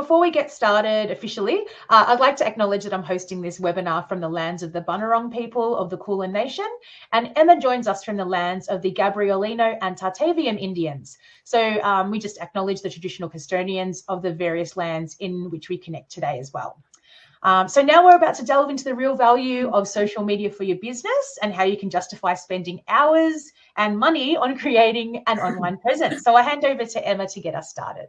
before we get started officially, I'd like to acknowledge that I'm hosting this webinar from the lands of the Bunurong people of the Kulin Nation, and Emma joins us from the lands of the Gabrielino and Tartavian Indians. So we just acknowledge the traditional custodians of the various lands in which we connect today as well. So now we're about to delve into the real value of social media for your business and how you can justify spending hours and money on creating an online presence. So I hand over to Emma to get us started.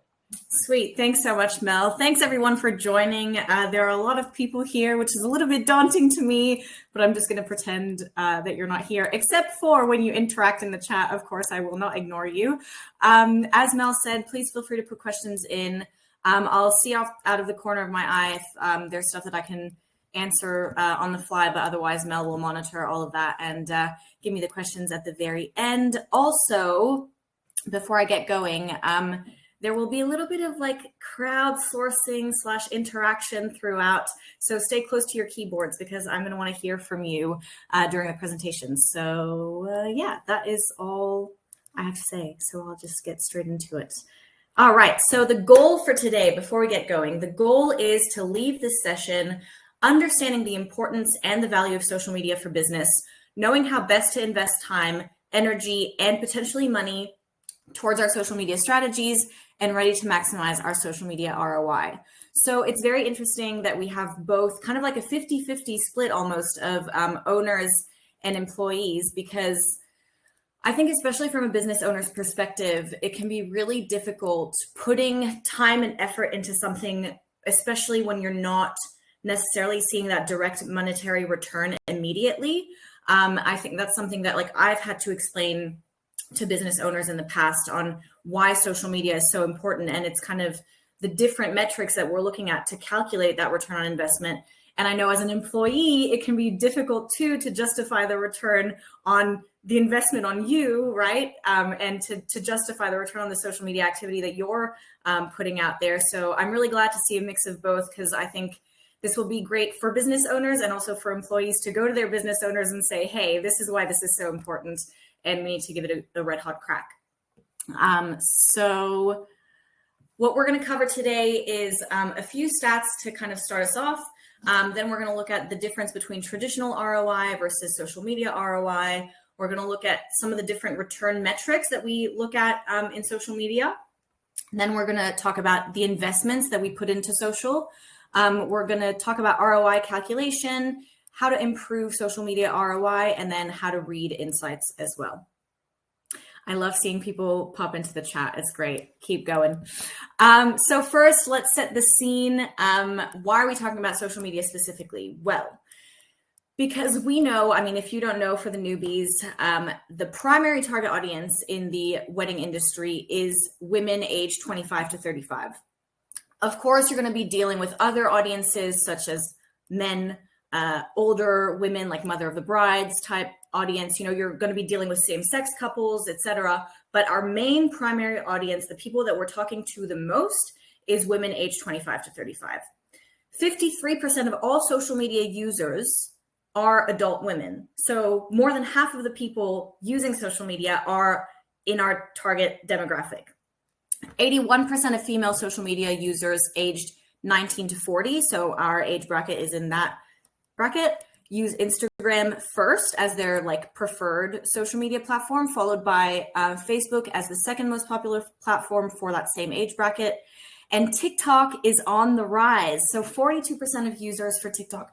Sweet. Thanks so much, Mel. Thanks everyone for joining. There are a lot of people here, which is a little bit daunting to me, but I'm just going to pretend that you're not here, except for when you interact in the chat. Of course, I will not ignore you. As Mel said, please feel free to put questions in. I'll see out of the corner of my eye if there's stuff that I can answer on the fly, but otherwise Mel will monitor all of that and give me the questions at the very end. Also, before I get going, there will be a little bit of like crowdsourcing / interaction throughout. So stay close to your keyboards because I'm going to want to hear from you during the presentation. So yeah, that is all I have to say. So I'll just get straight into it. All right, so the goal for today, before we get going, the goal is to leave this session understanding the importance and the value of social media for business, knowing how best to invest time, energy, and potentially money towards our social media strategies, and ready to maximize our social media ROI. So it's very interesting that we have both kind of like a 50-50 split almost of owners and employees, because I think especially from a business owner's perspective, it can be really difficult putting time and effort into something, especially when you're not necessarily seeing that direct monetary return immediately. I think that's something that like I've had to explain to business owners in the past on why social media is so important. And it's kind of the different metrics that we're looking at to calculate that return on investment. And I know as an employee, it can be difficult too to justify the return on the investment on you, right? And to justify the return on the social media activity that you're putting out there. So I'm really glad to see a mix of both, because I think this will be great for business owners and also for employees to go to their business owners and say, hey, this is why this is so important, and we need to give it a red hot crack. So what we're going to cover today is a few stats to kind of start us off. Then we're going to look at the difference between traditional ROI versus social media ROI. We're going to look at some of the different return metrics that we look at in social media. And then we're going to talk about the investments that we put into social. We're going to talk about ROI calculation, how to improve social media ROI, and then how to read insights as well. I love seeing people pop into the chat. It's great. Keep going. So first, let's set the scene. Why are we talking about social media specifically? Well, because we know, I mean, if you don't know, for the newbies, the primary target audience in the wedding industry is women aged 25 to 35. Of course, you're going to be dealing with other audiences such as men, older women like mother of the brides type audience. You know, you're going to be dealing with same-sex couples, etc. But our main primary audience, the people that we're talking to the most, is women aged 25 to 35. 53% of all social media users are adult women. So more than half of the people using social media are in our target demographic. 81% of female social media users aged 19 to 40, so our age bracket is in that bracket, use Instagram first as their like preferred social media platform, followed by Facebook as the second most popular platform for that same age bracket. And TikTok is on the rise. So 42% of users for TikTok.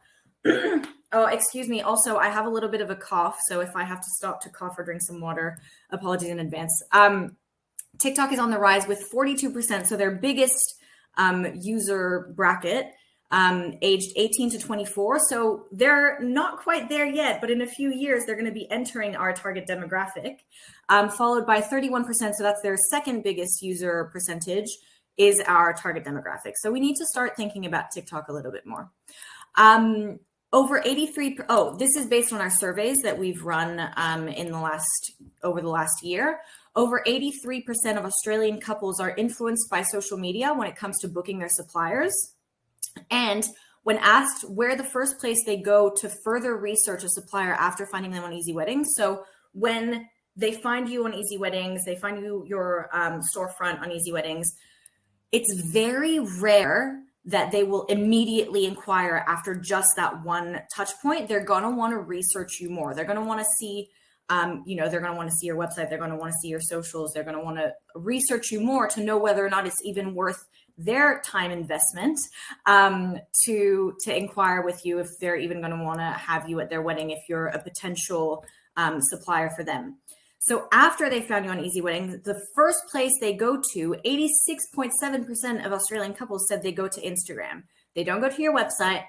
Oh, excuse me. Also, I have a little bit of a cough. So if I have to stop to cough or drink some water, apologies in advance. TikTok is on the rise with 42%. So their biggest user bracket, aged 18 to 24. So they're not quite there yet, but in a few years, they're going to be entering our target demographic, followed by 31%. So that's their second biggest user percentage, is our target demographic. So we need to start thinking about TikTok a little bit more. Over 83, this is based on our surveys that we've run over the last year. Over 83% of Australian couples are influenced by social media when it comes to booking their suppliers. And when asked where the first place they go to further research a supplier after finding them on Easy Weddings. So when they find you on Easy Weddings, they find your storefront on Easy Weddings, it's very rare that they will immediately inquire after just that one touch point. They're going to want to research you more. They're going to want to see, they're going to want to see your website. They're going to want to see your socials. They're going to want to research you more to know whether or not it's even worth their time investment to inquire with you, if they're even going to want to have you at their wedding, if you're a potential supplier for them. So after they found you on Easy Weddings, the first place they go to, 86.7% of Australian couples said they go to Instagram. They don't go to your website.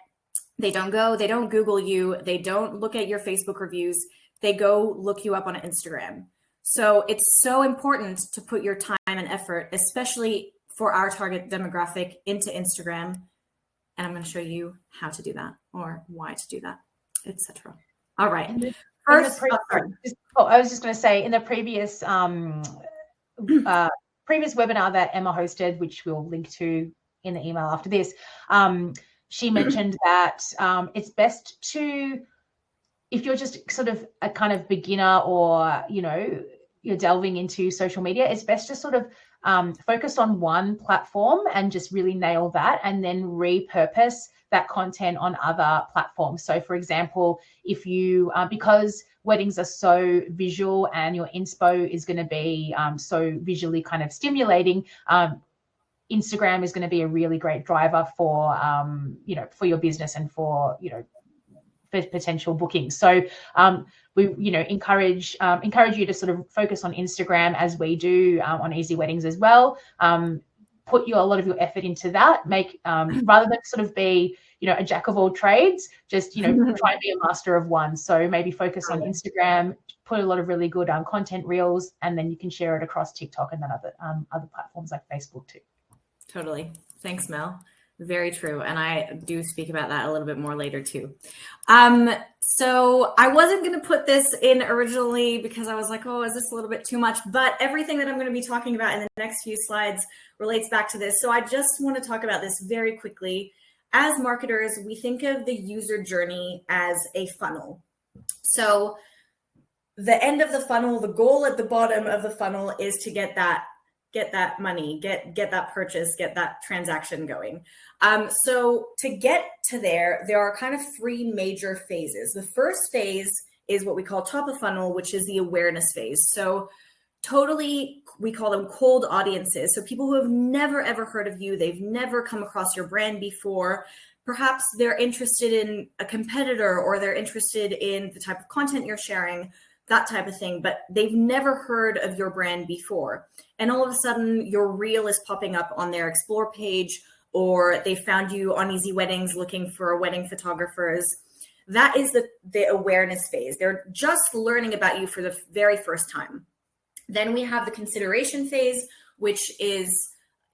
They don't Google you. They don't look at your Facebook reviews. They go look you up on Instagram. So it's so important to put your time and effort, especially for our target demographic, into Instagram. And I'm going to show you how to do that, or why to do that, etc. All right. I was just going to say, in the previous previous webinar that Emma hosted, which we'll link to in the email after this, she mentioned that it's best to, if you're just sort of a kind of beginner, or you're delving into social media, it's best to sort of focus on one platform and just really nail that, and then repurpose that content on other platforms. So for example, if you, because weddings are so visual and your inspo is going to be so visually kind of stimulating, Instagram is going to be a really great driver for, for your business and for, for potential bookings. So we, encourage you to sort of focus on Instagram, as we do on Easy Weddings as well. Put a lot of your effort into that. Make rather than sort of be, a jack of all trades, just, try and be a master of one. So maybe focus on Instagram, put a lot of really good content reels, and then you can share it across TikTok and then other platforms like Facebook too. Totally. Thanks, Mel. Very true. And I do speak about that a little bit more later too. So I wasn't going to put this in originally because I was like, oh, is this a little bit too much? But everything that I'm going to be talking about in the next few slides relates back to this. So I just want to talk about this very quickly. As marketers, we think of the user journey as a funnel. So the end of the funnel, the goal at the bottom of the funnel is to get that money, get that purchase, get that transaction going. So to get to there are kind of three major phases. The first phase is what we call top of funnel, which is the awareness phase. So totally, we call them cold audiences. So people who have never, ever heard of you, they've never come across your brand before. Perhaps they're interested in a competitor, or they're interested in the type of content you're sharing, that type of thing, but they've never heard of your brand before. And all of a sudden your reel is popping up on their explore page, or they found you on Easy Weddings looking for wedding photographers. That is the awareness phase. They're just learning about you for the very first time. Then we have the consideration phase, which is,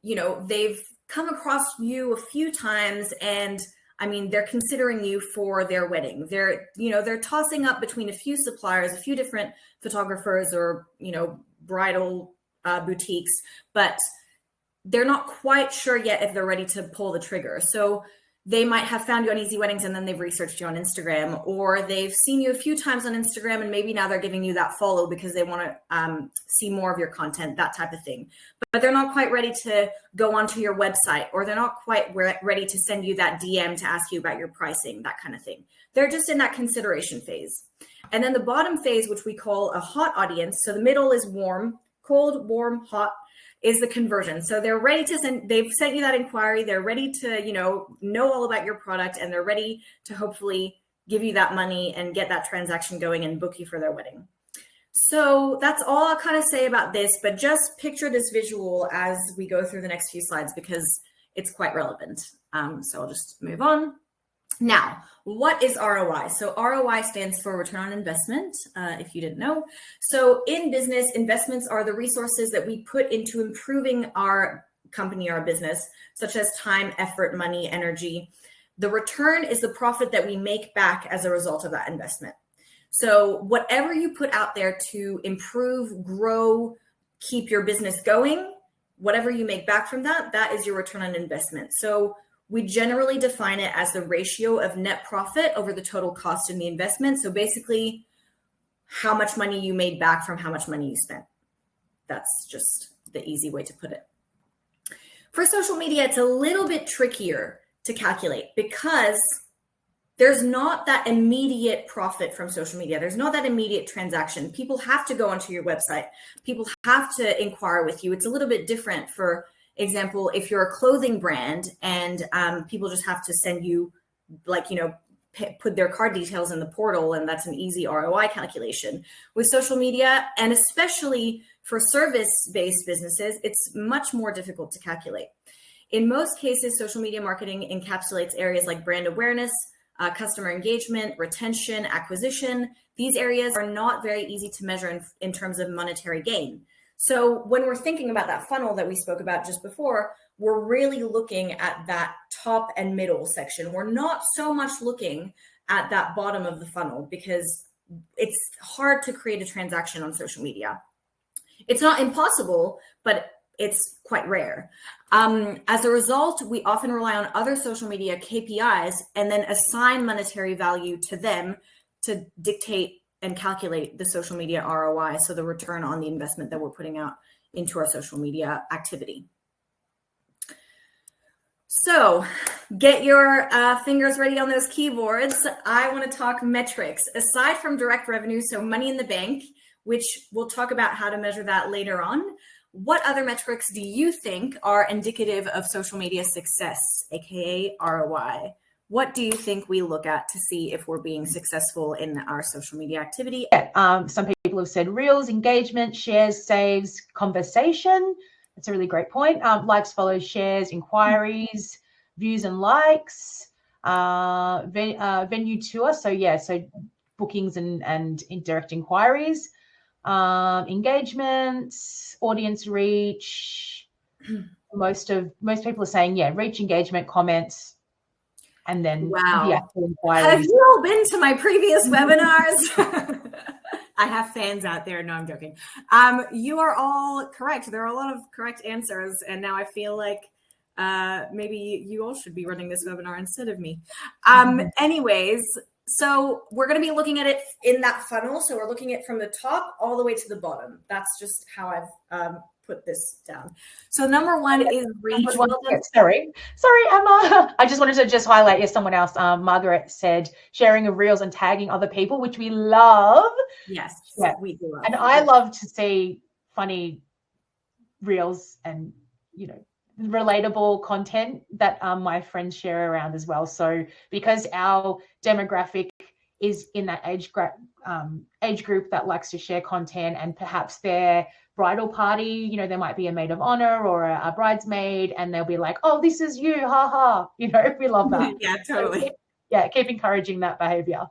they've come across you a few times, and they're considering you for their wedding. They're tossing up between a few suppliers, a few different photographers, or, bridal boutiques, but they're not quite sure yet if they're ready to pull the trigger. So they might have found you on Easy Weddings and then they've researched you on Instagram, or they've seen you a few times on Instagram and maybe now they're giving you that follow because they want to see more of your content, that type of thing. But they're not quite ready to go onto your website, or they're not quite ready to send you that DM to ask you about your pricing, that kind of thing. They're just in that consideration phase. And then the bottom phase, which we call a hot audience. So the middle is warm, cold, warm, hot, is the conversion. So they're ready to send, they've sent you that inquiry. They're ready to, know all about your product, and they're ready to hopefully give you that money and get that transaction going and book you for their wedding. So that's all I'll kind of say about this, but just picture this visual as we go through the next few slides because it's quite relevant. So I'll just move on. Now, what is ROI? So ROI stands for return on investment, if you didn't know. So in business, investments are the resources that we put into improving our company, our business, such as time, effort, money, energy. The return is the profit that we make back as a result of that investment. So whatever you put out there to improve, grow, keep your business going, whatever you make back from that, that is your return on investment. So we generally define it as the ratio of net profit over the total cost in the investment. So basically, how much money you made back from how much money you spent. That's just the easy way to put it. For social media, it's a little bit trickier to calculate because there's not that immediate profit from social media. There's not that immediate transaction. People have to go onto your website. People have to inquire with you. It's a little bit different. For example, if you're a clothing brand and people just have to send you, like, put their card details in the portal, and that's an easy ROI calculation. With social media, and especially for service-based businesses, it's much more difficult to calculate. In most cases, social media marketing encapsulates areas like brand awareness, customer engagement, retention, acquisition. These areas are not very easy to measure in terms of monetary gain. So when we're thinking about that funnel that we spoke about just before, we're really looking at that top and middle section. We're not so much looking at that bottom of the funnel because it's hard to create a transaction on social media. It's not impossible, but it's quite rare. As a result, we often rely on other social media KPIs and then assign monetary value to them to dictate and calculate the social media ROI, so the return on the investment that we're putting out into our social media activity. So get your fingers ready on those keyboards. I want to talk metrics. Aside from direct revenue, so money in the bank, which we'll talk about how to measure that later on, what other metrics do you think are indicative of social media success, aka ROI? What do you think we look at to see if we're being successful in our social media activity? Some people have said reels, engagement, shares, saves, conversation. That's a really great point. Likes, follows, shares, inquiries, views and likes, venue tour. So bookings and indirect inquiries, engagements, audience reach. Most people are saying, reach, engagement, comments, and then the actual inquiries. Have you all been to my previous webinars? I have fans out there. No, I'm joking. You are all correct. There are a lot of correct answers. And now I feel like maybe you all should be running this webinar instead of me. Anyways, so we're going to be looking at it in that funnel. So we're looking at it from the top all the way to the bottom. That's just how I've put this down. So number one is reach. Sorry, Emma. I just wanted to highlight, someone else, Margaret said sharing of reels and tagging other people, which we love. Yes, we do love. And I love to see funny reels and, relatable content that my friends share around as well. So because our demographic is in that age group that likes to share content, and perhaps their bridal party, there might be a maid of honor or a bridesmaid, and they'll be like, oh, this is you, haha. We love that. Yeah, totally. So, keep encouraging that behavior.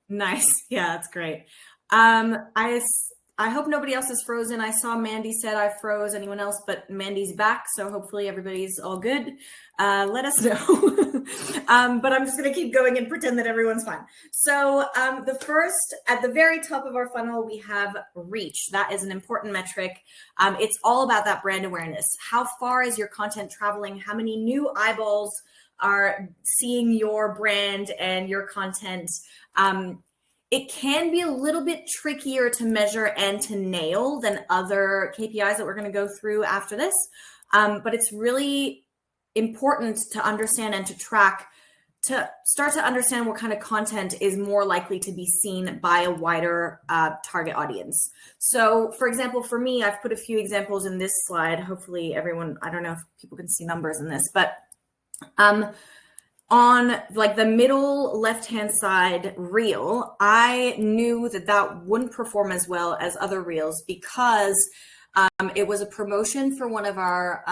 Nice. Yeah, that's great. I hope nobody else is frozen. I saw Mandy said I froze. Anyone else? But Mandy's back, so hopefully everybody's all good. Let us know. But I'm just going to keep going and pretend that everyone's fine. So at the very top of our funnel, we have reach. That is an important metric. It's all about that brand awareness. How far is your content traveling? How many new eyeballs are seeing your brand and your content? It can be a little bit trickier to measure and to nail than other KPIs that we're going to go through after this. But it's really important to understand and to track, to start to understand what kind of content is more likely to be seen by a wider target audience. So for example, for me, I've put a few examples in this slide. Hopefully everyone, I don't know if people can see numbers in this, but on like the middle left-hand side reel, I knew that wouldn't perform as well as other reels because it was a promotion for one of our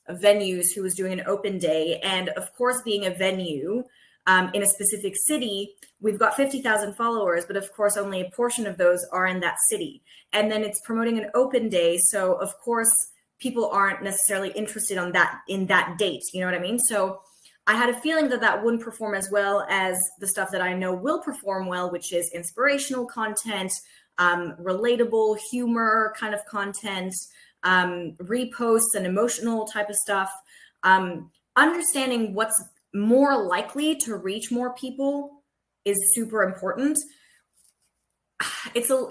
venues who was doing an open day. And of course, being a venue in a specific city, we've got 50,000 followers, but of course, only a portion of those are in that city. And then it's promoting an open day. So of course, people aren't necessarily interested in that date. You know what I mean? So I had a feeling that wouldn't perform as well as the stuff that I know will perform well, which is inspirational content, relatable humor kind of content, reposts and emotional type of stuff. Understanding what's more likely to reach more people is super important.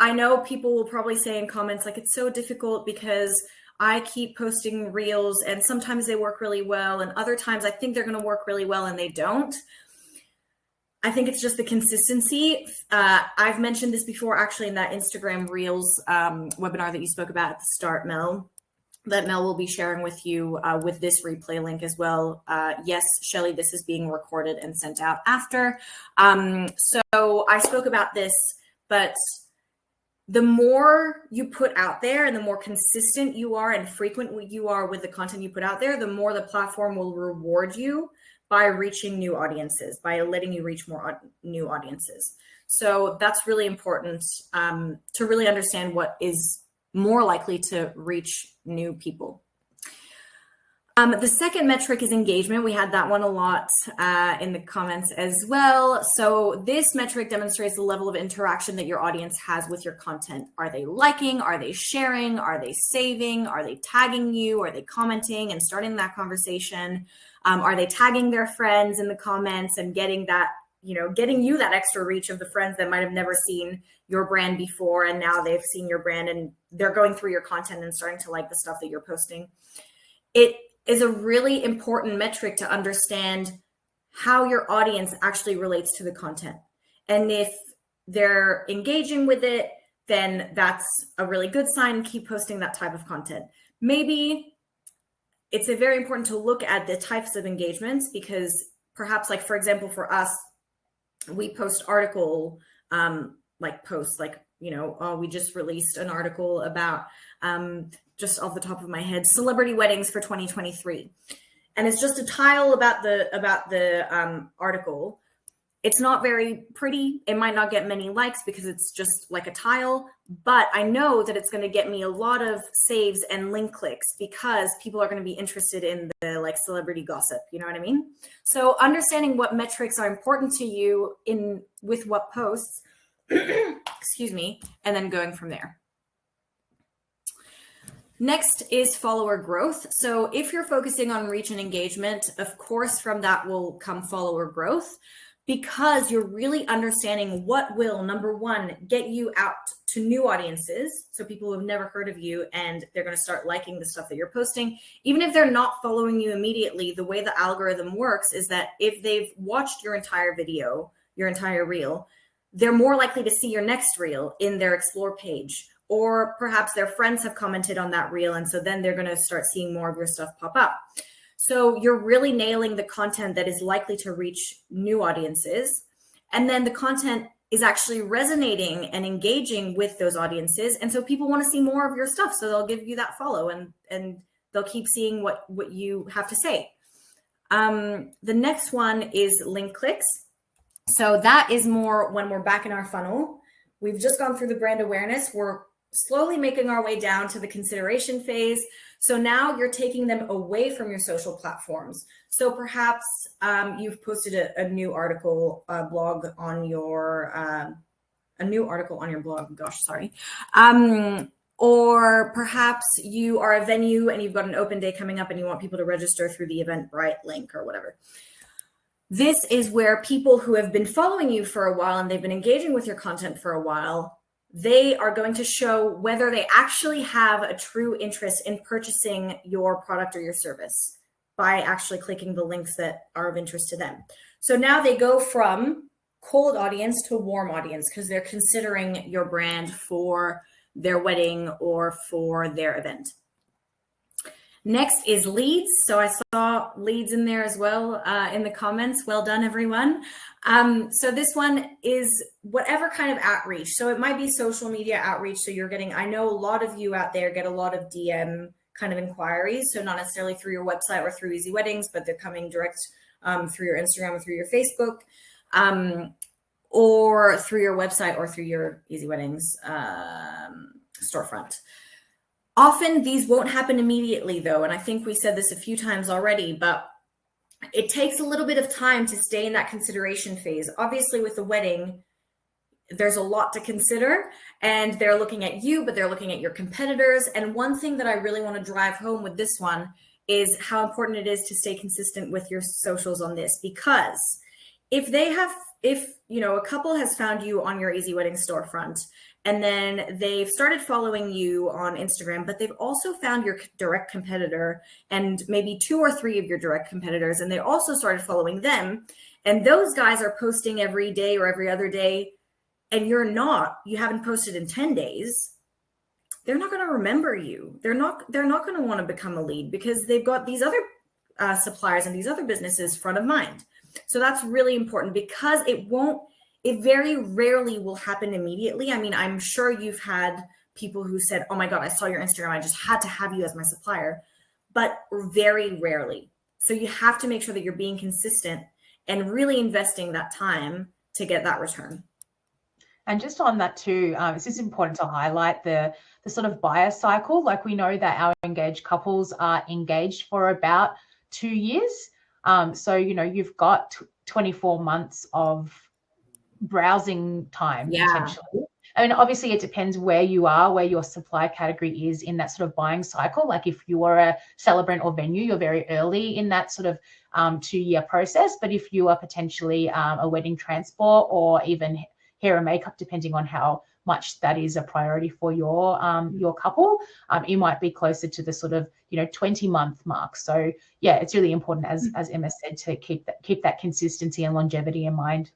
I know people will probably say in comments, like, it's so difficult because I keep posting reels and sometimes they work really well, and other times I think they're going to work really well and they don't. I think it's just the consistency. I've mentioned this before, actually, in that Instagram Reels webinar that you spoke about at the start, Mel, that Mel will be sharing with you with this replay link as well. Yes, Shelly, this is being recorded and sent out after. So I spoke about this, but the more you put out there and the more consistent you are and frequent you are with the content you put out there, the more the platform will reward you by reaching new audiences, by letting you reach more new audiences. So that's really important to really understand what is more likely to reach new people. The second metric is engagement. We had that one a lot in the comments as well. So this metric demonstrates the level of interaction that your audience has with your content. Are they liking? Are they sharing? Are they saving? Are they tagging you? Are they commenting and starting that conversation? Are they tagging their friends in the comments and getting that, getting you that extra reach of the friends that might have never seen your brand before, and now they've seen your brand and they're going through your content and starting to like the stuff that you're posting. It is a really important metric to understand how your audience actually relates to the content. And if they're engaging with it, then that's a really good sign. Keep posting that type of content. Maybe it's very important to look at the types of engagements, because perhaps, like, for example, for us, we post article posts like, we just released an article about just off the top of my head, celebrity weddings for 2023. And it's just a tile about the article. It's not very pretty. It might not get many likes because it's just like a tile, but I know that it's going to get me a lot of saves and link clicks because people are going to be interested in the celebrity gossip. You know what I mean? So understanding what metrics are important to you with what posts, excuse me, and then going from there. Next is follower growth. So if you're focusing on reach and engagement, of course, from that will come follower growth, because you're really understanding what will, number one, get you out to new audiences. So people who have never heard of you, and they're going to start liking the stuff that you're posting. Even if they're not following you immediately, the way the algorithm works is that if they've watched your entire video, your entire reel, they're more likely to see your next reel in their explore page. Or perhaps their friends have commented on that reel, and so then they're going to start seeing more of your stuff pop up. So you're really nailing the content that is likely to reach new audiences. And then the content is actually resonating and engaging with those audiences. And so people want to see more of your stuff. So they'll give you that follow, and they'll keep seeing what you have to say. The next one is link clicks. So that is more when we're back in our funnel. We've just gone through the brand awareness. We're slowly making our way down to the consideration phase. So now you're taking them away from your social platforms. So perhaps you've posted a new article, blog on your, a new article on your blog. Gosh, sorry. Or perhaps you are a venue and you've got an open day coming up and you want people to register through the Eventbrite link or whatever. This is where people who have been following you for a while and they've been engaging with your content for a while, they are going to show whether they actually have a true interest in purchasing your product or your service by actually clicking the links that are of interest to them. So now they go from cold audience to warm audience because they're considering your brand for their wedding or for their event. Next is leads. So I saw leads in there as well in the comments. Well done, everyone. So this one is whatever kind of outreach. So it might be social media outreach. So you're getting, I know a lot of you out there get a lot of DM kind of inquiries. So not necessarily through your website or through Easy Weddings, but they're coming direct through your Instagram or through your Facebook, or through your website or through your Easy Weddings storefront. Often these won't happen immediately though. And I think we said this a few times already, but it takes a little bit of time to stay in that consideration phase. Obviously with the wedding, there's a lot to consider and they're looking at you, but they're looking at your competitors. And one thing that I really want to drive home with this one is how important it is to stay consistent with your socials on this, because if a couple has found you on your Easy Wedding storefront and then they've started following you on Instagram, but they've also found your direct competitor and maybe 2 or 3 of your direct competitors, and they also started following them. And those guys are posting every day or every other day, and you haven't posted in 10 days. They're not going to remember you. They're not going to want to become a lead because they've got these other suppliers and these other businesses front of mind. So that's really important, because it very rarely will happen immediately. I mean, I'm sure you've had people who said, oh my God, I saw your Instagram, I just had to have you as my supplier, but very rarely. So you have to make sure that you're being consistent and really investing that time to get that return. And just on that too, it's just important to highlight the sort of buyer cycle. Like, we know that our engaged couples are engaged for about 2 years. So, you've got 24 months of browsing time potentially. I mean, obviously it depends where you are, where your supply category is in that sort of buying cycle. Like, if you are a celebrant or venue, you're very early in that sort of 2-year process. But if you are potentially a wedding transport or even hair and makeup, depending on how much that is a priority for your couple, it might be closer to the sort of 20-month mark. So yeah, it's really important, as Emma said, to keep that consistency and longevity in mind.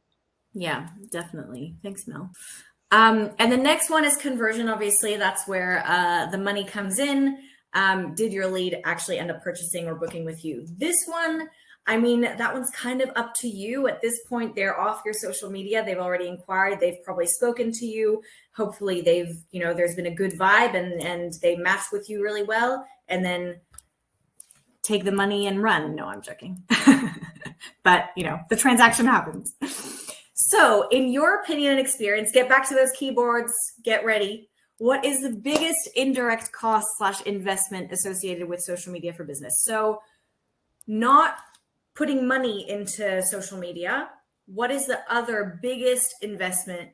Yeah, definitely. Thanks, Mel. And the next one is conversion. Obviously, that's where the money comes in. Did your lead actually end up purchasing or booking with you? This one, I mean, that one's kind of up to you. At this point, they're off your social media. They've already inquired. They've probably spoken to you. Hopefully there's been a good vibe and they matched with you really well, and then take the money and run. No, I'm joking. But, the transaction happens. So in your opinion and experience, get back to those keyboards, get ready. What is the biggest indirect cost / investment associated with social media for business? So not putting money into social media. What is the other biggest investment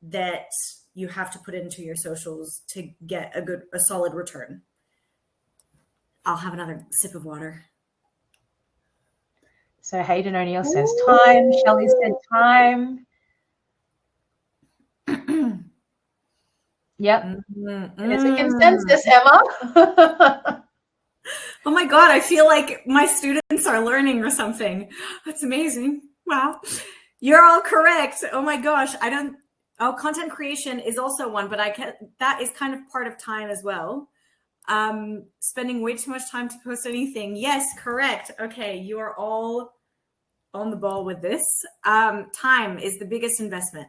that you have to put into your socials to get a solid return? I'll have another sip of water. So Hayden O'Neill says time. Shelley said time. Yep. It's a consensus, Emma. Oh my God, I feel like my students are learning or something. That's amazing. Wow. You're all correct. Oh my gosh. Content creation is also one, but that is kind of part of time as well. Spending way too much time to post anything. Yes, correct. Okay, you are all on the ball with this. Time is the biggest investment.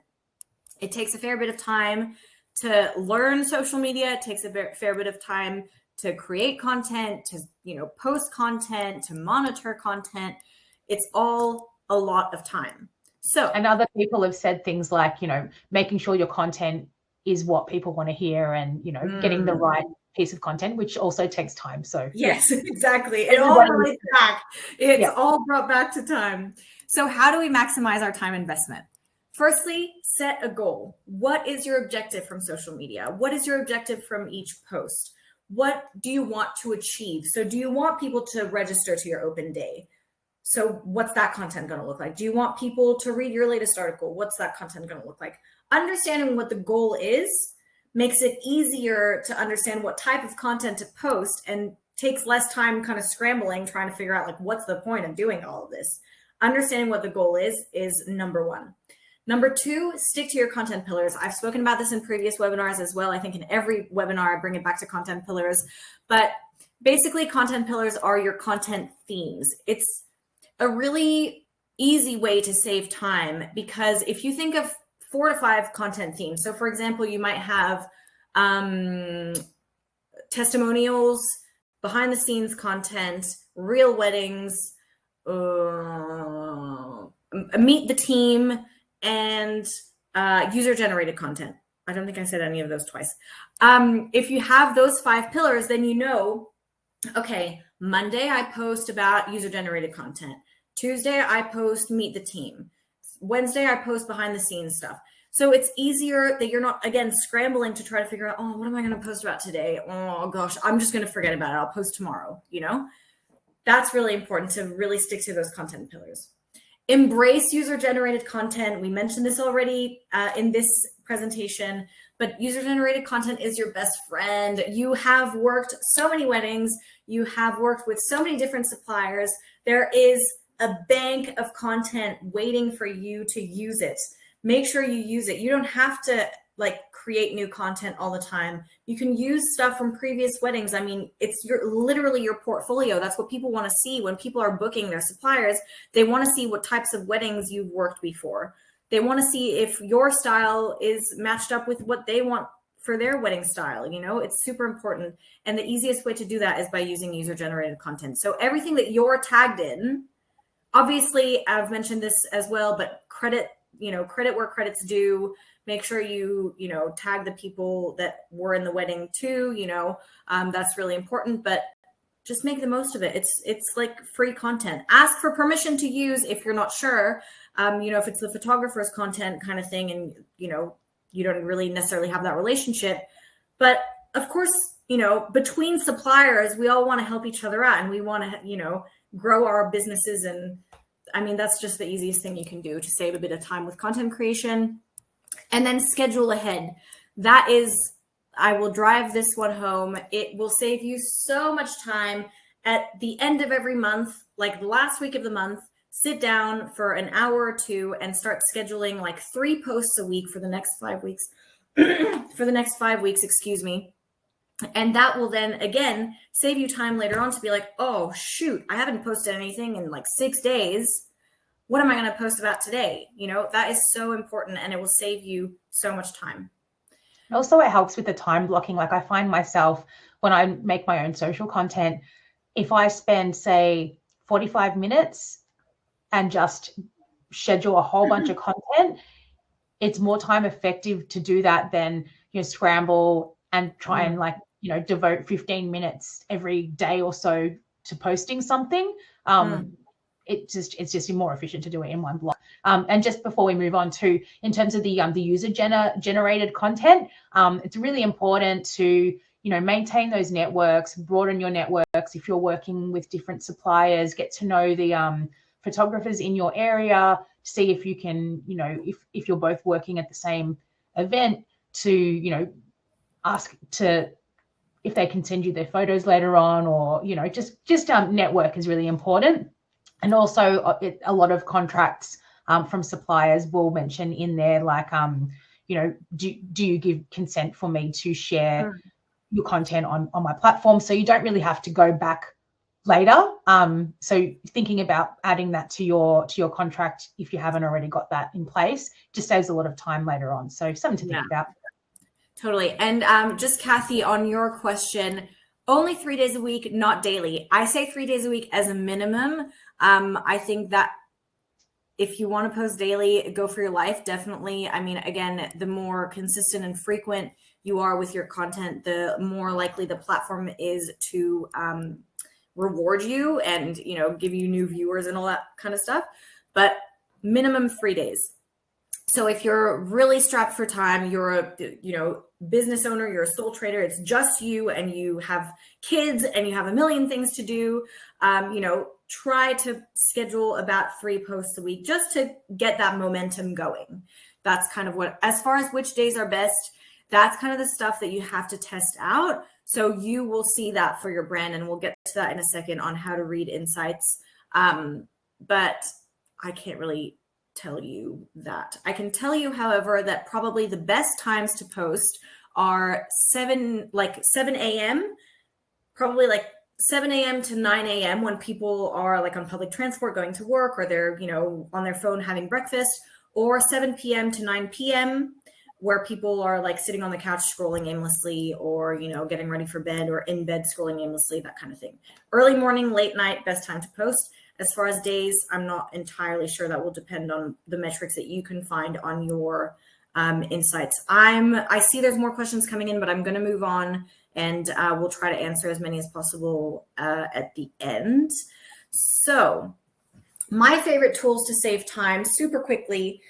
It takes a fair bit of time to learn social media. It takes a fair bit of time to create content, to post content, to monitor content. It's all a lot of time. So, and other people have said things like, making sure your content is what people want to hear, and getting the right piece of content, which also takes time. So yes, exactly. It all relates back. It's all brought back to time. So how do we maximize our time investment? Firstly, set a goal. What is your objective from social media? What is your objective from each post? What do you want to achieve? So do you want people to register to your open day? So what's that content going to look like? Do you want people to read your latest article? What's that content going to look like? Understanding what the goal is makes it easier to understand what type of content to post, and takes less time kind of scrambling, trying to figure out like, what's the point of doing all of this? Understanding what the goal is number one. Number two, stick to your content pillars. I've spoken about this in previous webinars as well. I think in every webinar, I bring it back to content pillars, but basically content pillars are your content themes. It's a really easy way to save time, because if you think of 4 to 5 content themes. So for example, you might have testimonials, behind the scenes content, real weddings, meet the team, and user-generated content. I don't think I said any of those twice. If you have those 5 pillars, then okay, Monday I post about user-generated content. Tuesday I post meet the team. Wednesday I post behind the scenes stuff. So it's easier that you're not, again, scrambling to try to figure out, what am I going to post about today? Oh gosh, I'm just going to forget about it. I'll post tomorrow, That's really important, to really stick to those content pillars. Embrace user-generated content. We mentioned this already in this presentation, but user-generated content is your best friend. You have worked so many weddings. You have worked with so many different suppliers. There is a bank of content waiting for you to use it. Make sure you use it. You don't have to create new content all the time. You can use stuff from previous weddings. I mean, it's literally your portfolio. That's what people want to see when people are booking their suppliers. They want to see what types of weddings you've worked before. They want to see if your style is matched up with what they want for their wedding style. It's super important. And the easiest way to do that is by using user-generated content. So everything that you're tagged in, obviously I've mentioned this as well, but credit where credit's due. Make sure you tag the people that were in the wedding too. That's really important, but just make the most of it. It's like free content. Ask for permission to use if you're not sure. If it's the photographer's content kind of thing, and you don't really necessarily have that relationship. But of course, between suppliers, we all want to help each other out, and we want to grow our businesses. And I mean, that's just the easiest thing you can do to save a bit of time with content creation. And then schedule ahead. That is, I will drive this one home. It will save you so much time. At the end of every month, like the last week of the month, sit down for an hour or two and start scheduling like 3 posts a week for the next 5 weeks. For the next 5 weeks, excuse me. And that will then, again, save you time later on to be like, oh, shoot, I haven't posted anything in like 6 days. What am I going to post about today? That is so important, and it will save you so much time. Also, it helps with the time blocking. Like I find myself when I make my own social content, if I spend, say, 45 minutes and just schedule a whole bunch of content, it's more time effective to do that than, scramble and try and devote 15 minutes every day or so to posting something. It's just more efficient to do it in one block. And just before we move on to, in terms of the user generated content, it's really important to, maintain those networks, broaden your networks. If you're working with different suppliers, get to know the photographers in your area, see if you can, if you're both working at the same event, to, ask to if they can send you their photos later on, or, just network is really important. And also a lot of contracts from suppliers will mention in there, like, do you give consent for me to share your content on my platform? So you don't really have to go back later. So thinking about adding that to your contract, if you haven't already got that in place, just saves a lot of time later on. So something to think about. Totally. And just Kathy, on your question, only 3 days a week, not daily. I say 3 days a week as a minimum. I think that if you want to post daily, go for your life, definitely. I mean, again, the more consistent and frequent you are with your content, the more likely the platform is to reward you and, give you new viewers and all that kind of stuff. But minimum 3 days. So if you're really strapped for time, you're a, business owner, you're a sole trader, it's just you and you have kids and you have a million things to do, try to schedule about 3 posts a week just to get that momentum going. That's kind of what, as far as which days are best, that's kind of the stuff that you have to test out. So you will see that for your brand, and we'll get to that in a second on how to read insights. But I can't really tell you that. I can tell you, however, that probably the best times to post are 7 a.m., probably like 7 a.m. to 9 a.m. when people are like on public transport going to work, or they're, on their phone having breakfast, or 7 p.m. to 9 p.m. where people are like sitting on the couch scrolling aimlessly, or, getting ready for bed, or in bed scrolling aimlessly, that kind of thing. Early morning, late night, best time to post. As far as days, I'm not entirely sure. That will depend on the metrics that you can find on your insights. I see there's more questions coming in, but I'm going to move on, and we'll try to answer as many as possible at the end. So my favorite tools to save time super quickly.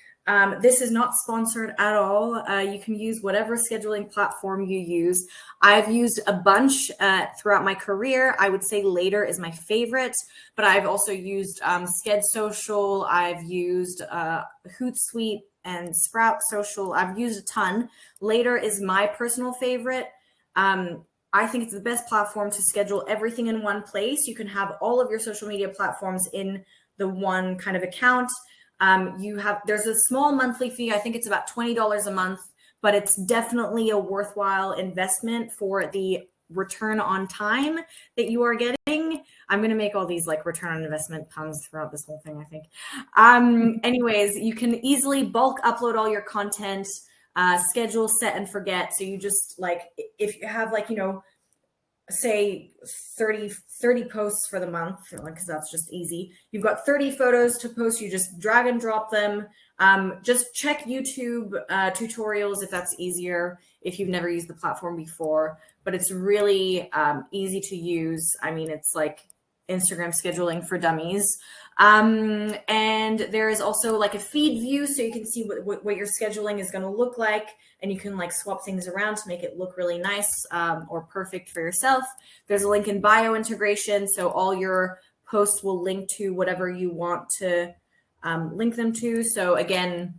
This is not sponsored at all. You can use whatever scheduling platform you use. I've used a bunch throughout my career. I would say Later is my favorite, but I've also used Sked Social. I've used Hootsuite and Sprout Social. I've used a ton. Later is my personal favorite. I think it's the best platform to schedule everything in one place. You can have all of your social media platforms in the one kind of account. There's a small monthly fee. I think it's about $20 a month, but it's definitely a worthwhile investment for the return on time that you are getting. I'm going to make all these like return on investment puns throughout this whole thing, I think. Anyways, you can easily bulk upload all your content, schedule, set and forget. So you just like, if you have like, say 30 posts for the month, because that's just easy. You've got 30 photos to post. You just drag and drop them. Just check YouTube tutorials if that's easier, if you've never used the platform before. But it's really easy to use. I mean, it's like Instagram scheduling for dummies. And there is also like a feed view, so you can see what your scheduling is going to look like, and you can like swap things around to make it look really nice or perfect for yourself. There's a link in bio integration, so all your posts will link to whatever you want to link them to. So again,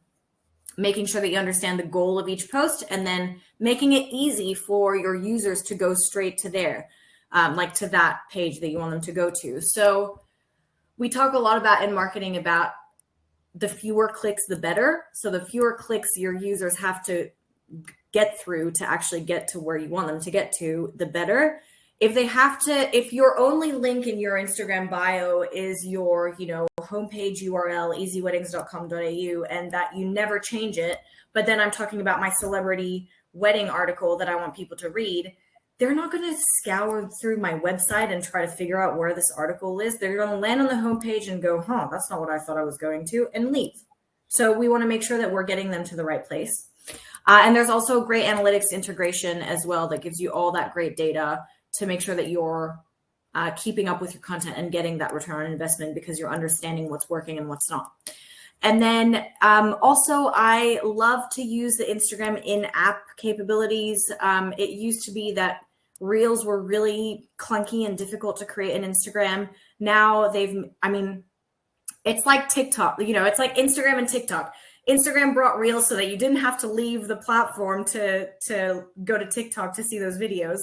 making sure that you understand the goal of each post and then making it easy for your users to go straight to there, like to that page that you want them to go to. So we talk a lot about in marketing about the fewer clicks, the better. So the fewer clicks your users have to get through to actually get to where you want them to get to, the better. If your only link in your Instagram bio is your, homepage URL, easyweddings.com.au, and that you never change it, but then I'm talking about my celebrity wedding article that I want people to read, they're not going to scour through my website and try to figure out where this article is. They're going to land on the homepage and go, that's not what I thought I was going to, and leave. So we want to make sure that we're getting them to the right place. And there's also great analytics integration as well that gives you all that great data to make sure that you're keeping up with your content and getting that return on investment because you're understanding what's working and what's not. And then also, I love to use the Instagram in-app capabilities. It used to be that Reels were really clunky and difficult to create in Instagram. Now it's like TikTok, it's like Instagram and TikTok. Instagram brought Reels so that you didn't have to leave the platform to go to TikTok to see those videos.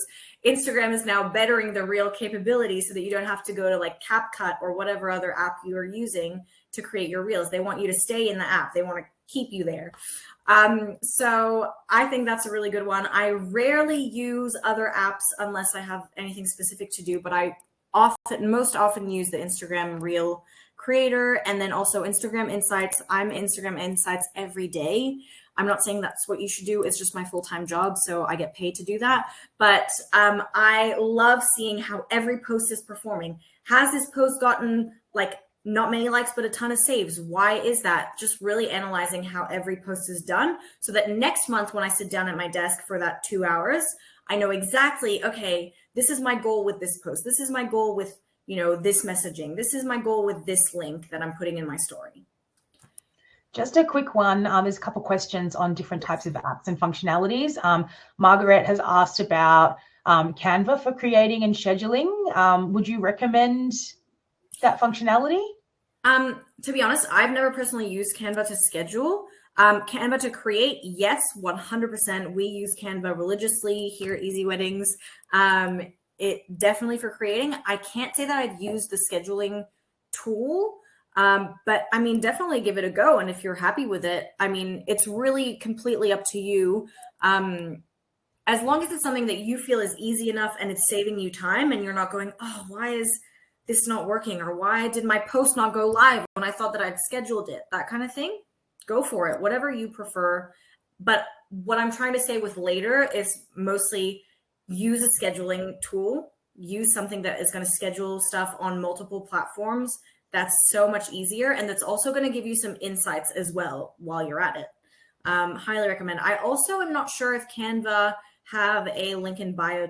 Instagram is now bettering the Reel capability so that you don't have to go to like CapCut or whatever other app you are using to create your Reels. They want you to stay in the app. They want to keep you there. So I think that's a really good one. I rarely use other apps unless I have anything specific to do, but I most often use the Instagram Reel creator and then also Instagram Insights. I'm Instagram Insights every day. I'm not saying that's what you should do. It's just my full-time job, so I get paid to do that. But I love seeing how every post is performing. Has this post gotten like not many likes, but a ton of saves? Why is that? Just really analyzing how every post is done so that next month when I sit down at my desk for that 2 hours, I know exactly, okay, this is my goal with this post. This is my goal with, this messaging. This is my goal with this link that I'm putting in my story. Just a quick one. There's a couple questions on different types of apps and functionalities. Margaret has asked about Canva for creating and scheduling. Would you recommend that functionality? To be honest, I've never personally used Canva to schedule. Canva to create, yes, 100%. We use Canva religiously here at Easy Weddings. It definitely for creating. I can't say that I've used the scheduling tool, but I mean, definitely give it a go. And if you're happy with it, I mean, it's really completely up to you. As long as it's something that you feel is easy enough and it's saving you time and you're not going, oh, why is this not working? Or why did my post not go live when I thought that I'd scheduled it? That kind of thing. Go for it, whatever you prefer. But what I'm trying to say with Later is mostly use a scheduling tool, use something that is going to schedule stuff on multiple platforms. That's so much easier. And that's also going to give you some insights as well while you're at it. Highly recommend. I also am not sure if Canva have a link in bio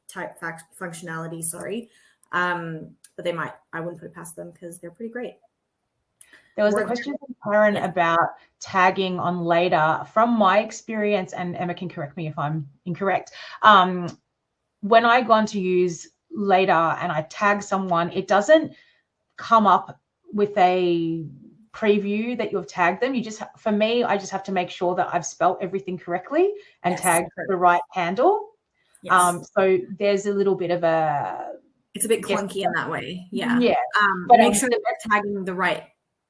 type functionality, sorry. But they might. I wouldn't put it past them because they're pretty great. There was a question from Karen about tagging on later. From my experience, and Emma can correct me if I'm incorrect, when I go on to use later and I tag someone, it doesn't come up with a preview that you've tagged them. For me, I just have to make sure that I've spelt everything correctly and tagged the right handle. Yes. So there's a little bit of it's a bit clunky in that way. Yeah. But make sure that they're tagging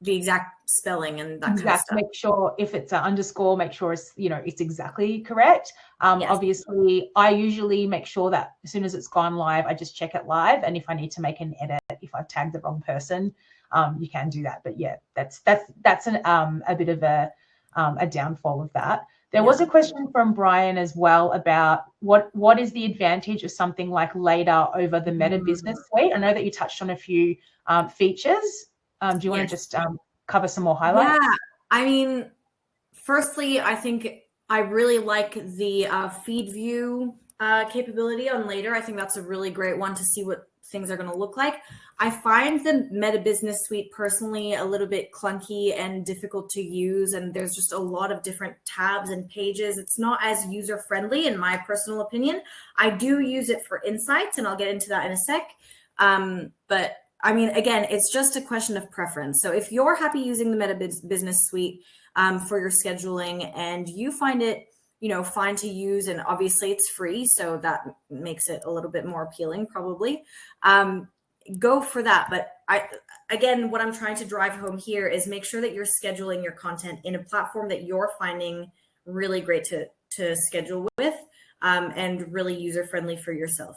the exact spelling and that kind of stuff. Make sure if it's an underscore, make sure it's exactly correct. Obviously, I usually make sure that as soon as it's gone live, I just check it live. And if I need to make an edit, if I've tagged the wrong person, you can do that. But yeah, that's a bit of a downfall of that. There was a question from Brian as well about what is the advantage of something like Later over the Meta Business Suite? I know that you touched on a few features. Do you want to just cover some more highlights? Yeah, I mean, firstly, I think I really like the feed view capability on Later. I think that's a really great one to see what things are going to look like. I find the Meta Business Suite personally a little bit clunky and difficult to use, and there's just a lot of different tabs and pages. It's not as user-friendly in my personal opinion. I do use it for insights, and I'll get into that in a sec. But I mean, again, it's just a question of preference. So if you're happy using the Meta Business Suite for your scheduling and you find it, fine to use, and obviously it's free, so that makes it a little bit more appealing probably, go for that. But again, what I'm trying to drive home here is make sure that you're scheduling your content in a platform that you're finding really great to schedule with and really user-friendly for yourself.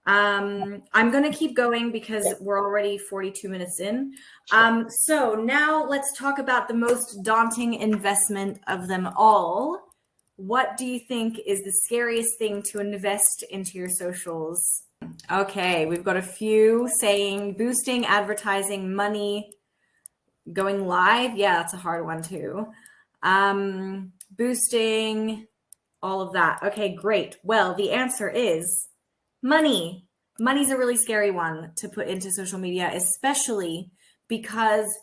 I'm going to keep going because we're already 42 minutes in. So now let's talk about the most daunting investment of them all. What do you think is the scariest thing to invest into your socials? Okay, we've got a few saying boosting, advertising, money, going live. Yeah, that's a hard one too. Boosting, all of that. Okay, great. Well, the answer is money. Money's a really scary one to put into social media, especially because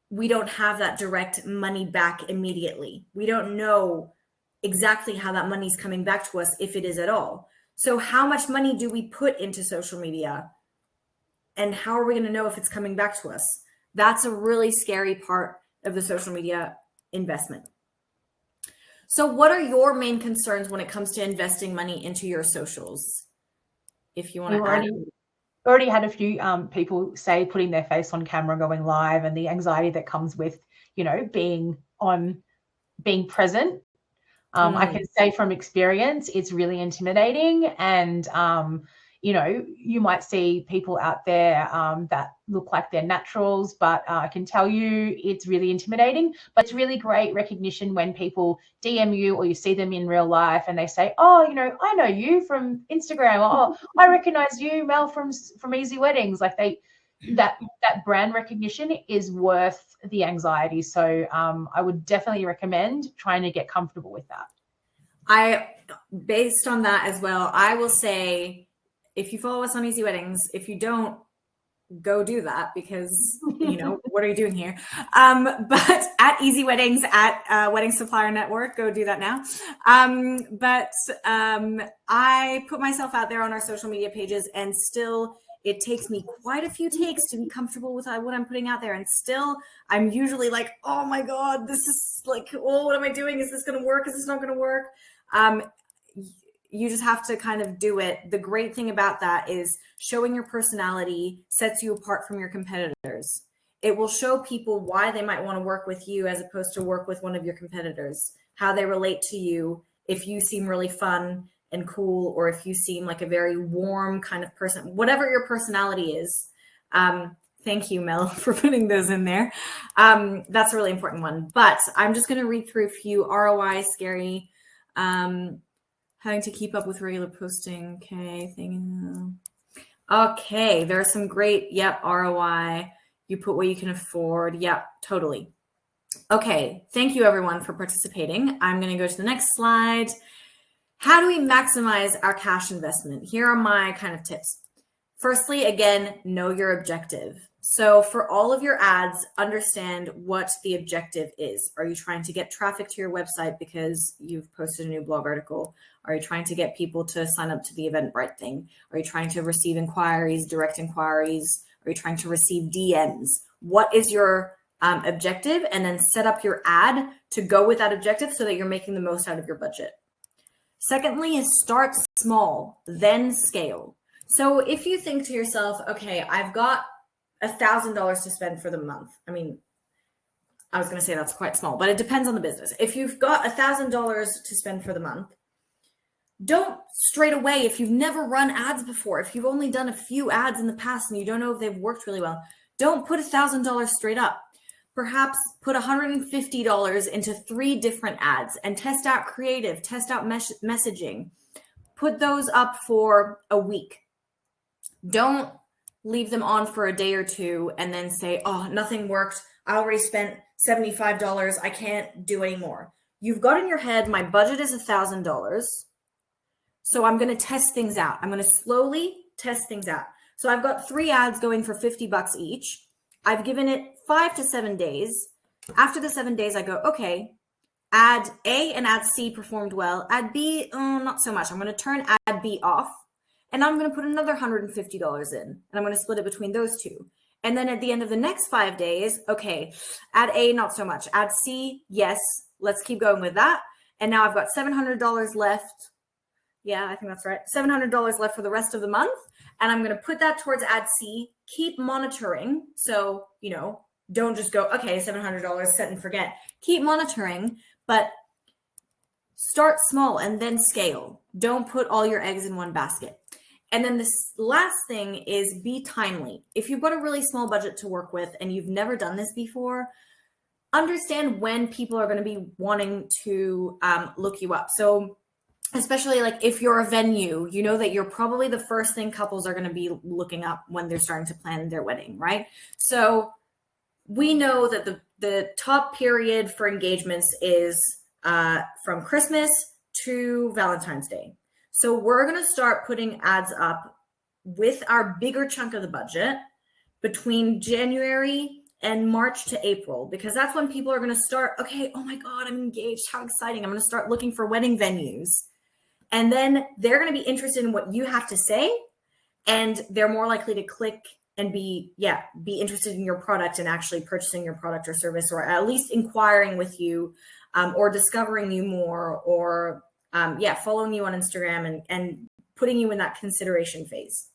we don't have that direct money back immediately. We don't know exactly how that money's coming back to us, if it is at all. So how much money do we put into social media? And how are we going to know if it's coming back to us? That's a really scary part of the social media investment. So what are your main concerns when it comes to investing money into your socials? If you want to add. Already had a few people say putting their face on camera, going live, and the anxiety that comes with, being present. I can say from experience, it's really intimidating. And, you might see people out there that look like they're naturals, but I can tell you it's really intimidating. But it's really great recognition when people DM you or you see them in real life and they say, oh, I know you from Instagram. Oh, I recognize you, Mel, from Easy Weddings. Like that brand recognition is worth the anxiety. So I would definitely recommend trying to get comfortable with that. Based on that as well, I will say, if you follow us on Easy Weddings, if you don't, go do that because, what are you doing here? But at Easy Weddings, at Wedding Supplier Network, go do that now. But I put myself out there on our social media pages, and still it takes me quite a few takes to be comfortable with what I'm putting out there. And still, I'm usually like, oh my God, this is like, oh, what am I doing? Is this going to work? Is this not going to work? You just have to kind of do it. The great thing about that is showing your personality sets you apart from your competitors. It will show people why they might want to work with you as opposed to work with one of your competitors, how they relate to you, if you seem really fun and cool, or if you seem like a very warm kind of person, whatever your personality is. Thank you, Mel, for putting those in there. That's a really important one. But I'm just going to read through a few ROI scary. Having to keep up with regular posting. Okay, there are some great, ROI. You put what you can afford. Yep, totally. Okay, thank you everyone for participating. I'm going to go to the next slide. How do we maximize our cash investment? Here are my kind of tips. Firstly, again, know your objective. So for all of your ads, understand what the objective is. Are you trying to get traffic to your website because you've posted a new blog article? Are you trying to get people to sign up to the Eventbrite thing? Are you trying to receive inquiries, direct inquiries? Are you trying to receive DMs? What is your objective? And then set up your ad to go with that objective so that you're making the most out of your budget. Secondly is start small, then scale. So if you think to yourself, okay, I've got $1,000 to spend for the month. I mean, I was going to say that's quite small, but it depends on the business. If you've got $1,000 to spend for the month, don't straight away, if you've never run ads before, if you've only done a few ads in the past and you don't know if they've worked really well, don't put $1,000 straight up. Perhaps put $150 into 3 different ads and test out creative, test out messaging. Put those up for a week. Don't leave them on for a day or two and then say, oh, nothing worked. I already spent $75. I can't do any more. You've got in your head, my budget is $1,000. So I'm going to test things out. I'm going to slowly test things out. So I've got 3 ads going for $50 each. I've given it 5 to 7 days. After the 7 days, I go, okay, ad A and ad C performed well. Ad B, not so much. I'm going to turn ad B off. And I'm going to put another $150 in, and I'm going to split it between those 2. And then at the end of the next 5 days, okay, ad A, not so much. Ad C, yes, let's keep going with that. And now I've got $700 left. Yeah, I think that's right. $700 left for the rest of the month. And I'm going to put that towards ad C, keep monitoring. So, don't just go, okay, $700, set and forget. Keep monitoring, but start small and then scale. Don't put all your eggs in one basket. And then this last thing is be timely. If you've got a really small budget to work with and you've never done this before, understand when people are going to be wanting to look you up. So especially like if you're a venue, you know that you're probably the first thing couples are going to be looking up when they're starting to plan their wedding, right? So we know that the top period for engagements is from Christmas to Valentine's Day. So we're going to start putting ads up with our bigger chunk of the budget between January and March to April, because that's when people are going to start, okay, oh my God, I'm engaged. How exciting. I'm going to start looking for wedding venues. And then they're going to be interested in what you have to say. And they're more likely to click and be interested in your product and actually purchasing your product or service, or at least inquiring with you, or discovering you more, or following you on Instagram and putting you in that consideration phase.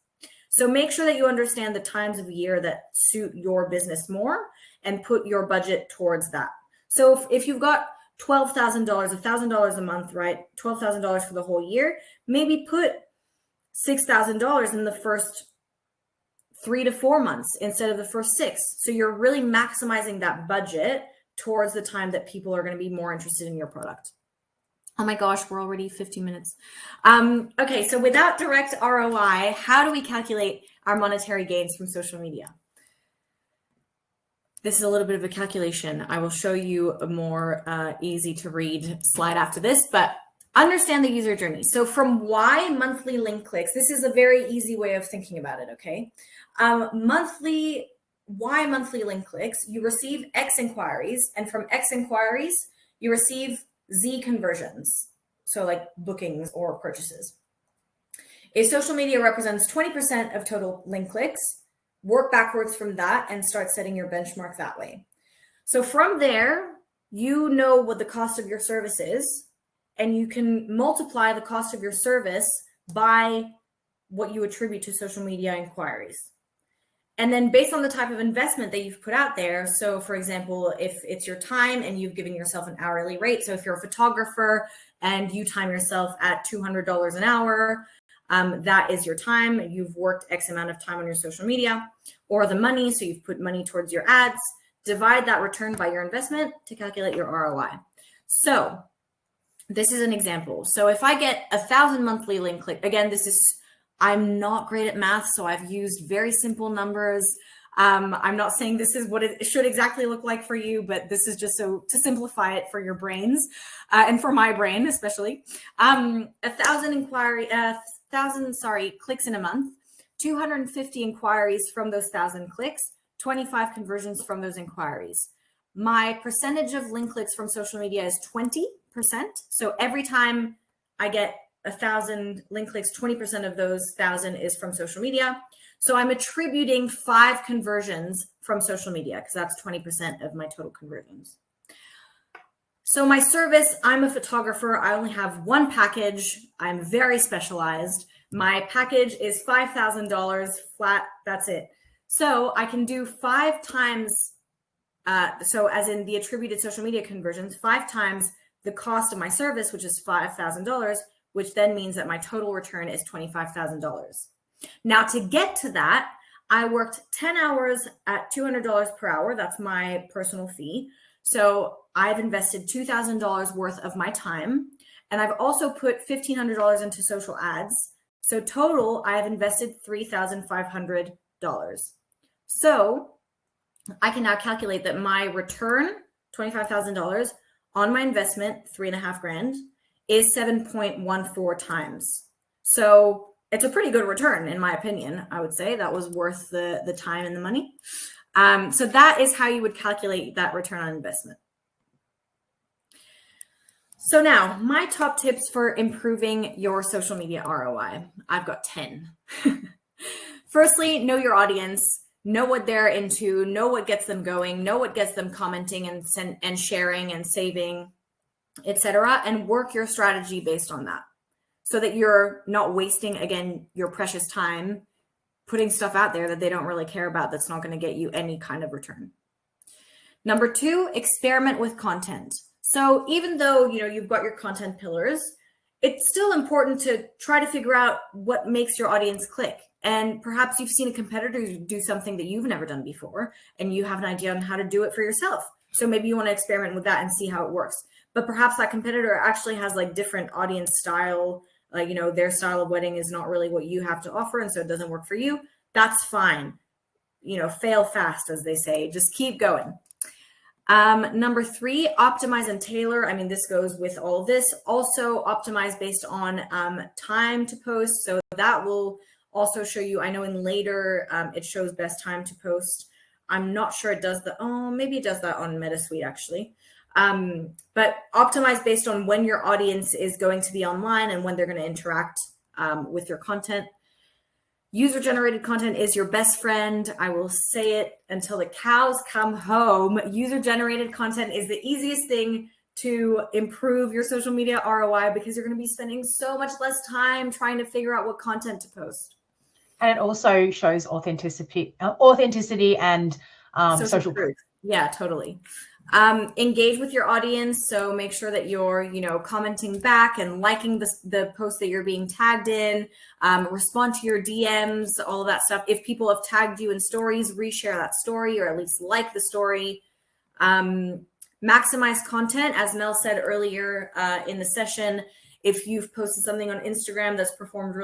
So make sure that you understand the times of year that suit your business more and put your budget towards that. So if you've got $12,000, $1,000 a month, right? $12,000 for the whole year, maybe put $6,000 in the first 3 to 4 months instead of the first 6. So you're really maximizing that budget towards the time that people are going to be more interested in your product. Oh my gosh, we're already 15 minutes. Okay, so without direct ROI, how do we calculate our monetary gains from social media? This is a little bit of a calculation. I will show you a more easy to read slide after this, but understand the user journey. So from why monthly link clicks, this is a very easy way of thinking about it, okay? Why monthly link clicks? You receive X inquiries, and from X inquiries, you receive Z conversions, so like bookings or purchases. If social media represents 20% of total link clicks, work backwards from that and start setting your benchmark that way. So from there, you know what the cost of your service is, and you can multiply the cost of your service by what you attribute to social media inquiries. And then based on the type of investment that you've put out there, so for example, if it's your time and you've given yourself an hourly rate, so if you're a photographer and you time yourself at $200 an hour, that is your time. You've worked X amount of time on your social media, or the money, so you've put money towards your ads, divide that return by your investment to calculate your ROI. So this is an example. So if I get 1,000 monthly link click, again, I'm not great at math, so I've used very simple numbers. I'm not saying this is what it should exactly look like for you, but this is just so to simplify it for your brains and for my brain especially. 1,000 clicks in a month, 250 inquiries from those 1,000 clicks, 25 conversions from those inquiries. My percentage of link clicks from social media is 20%. So every time I get 1,000 link clicks, 20% of those 1,000 is from social media. So I'm attributing 5 conversions from social media because that's 20% of my total conversions. So my service, I'm a photographer. I only have one package. I'm very specialized. My package is $5,000 flat. That's it. So I can do 5 times. So as in the attributed social media conversions, 5 times the cost of my service, which is $5,000, which then means that my total return is $25,000. Now to get to that, I worked 10 hours at $200 per hour. That's my personal fee. So I've invested $2,000 worth of my time, and I've also put $1,500 into social ads. So total, I've invested $3,500. So I can now calculate that my return, $25,000 on my investment, $3,500, is 7.14 times. So it's a pretty good return, in my opinion. I would say that was worth the time and the money. So that is how you would calculate that return on investment. So now, my top tips for improving your social media ROI. I've got 10. Firstly, know your audience, know what they're into, know what gets them going, know what gets them commenting and sharing and saving, etc., and work your strategy based on that so that you're not wasting, again, your precious time putting stuff out there that they don't really care about that's not going to get you any kind of return. Number 2, experiment with content. So even though, you've got your content pillars, it's still important to try to figure out what makes your audience click. And perhaps you've seen a competitor do something that you've never done before, and you have an idea on how to do it for yourself. So maybe you want to experiment with that and see how it works. But perhaps that competitor actually has like different audience style, their style of wedding is not really what you have to offer, and so it doesn't work for you. That's fine. Fail fast, as they say. Just keep going. Number 3, optimize and tailor. I mean, this goes with all of this. Also optimize based on time to post. So that will also show you, I know in later, it shows best time to post. I'm not sure it does maybe it does that on MetaSuite actually. But optimize based on when your audience is going to be online and when they're going to interact with your content. User-generated content is your best friend. I will say it until the cows come home. User-generated content is the easiest thing to improve your social media ROI because you're going to be spending so much less time trying to figure out what content to post. And it also shows authenticity and social proof. Yeah, totally. Engage with your audience. So make sure that you're, commenting back and liking the post that you're being tagged in, respond to your DMs, all of that stuff. If people have tagged you in stories, reshare that story or at least like the story. Maximize content. As Mel said earlier in the session, if you've posted something on Instagram that's performed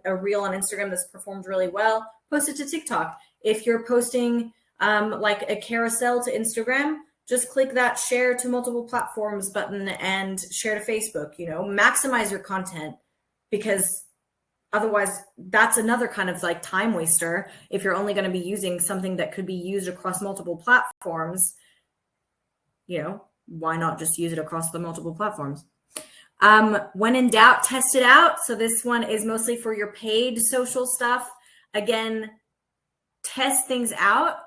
a reel on Instagram that's performed really well, post it to TikTok. If you're posting like a carousel to Instagram, just click that share to multiple platforms button and share to Facebook. Maximize your content, because otherwise that's another kind of like time waster. If you're only going to be using something that could be used across multiple platforms, why not just use it across the multiple platforms? When in doubt, test it out. So this one is mostly for your paid social stuff. Again, test things out,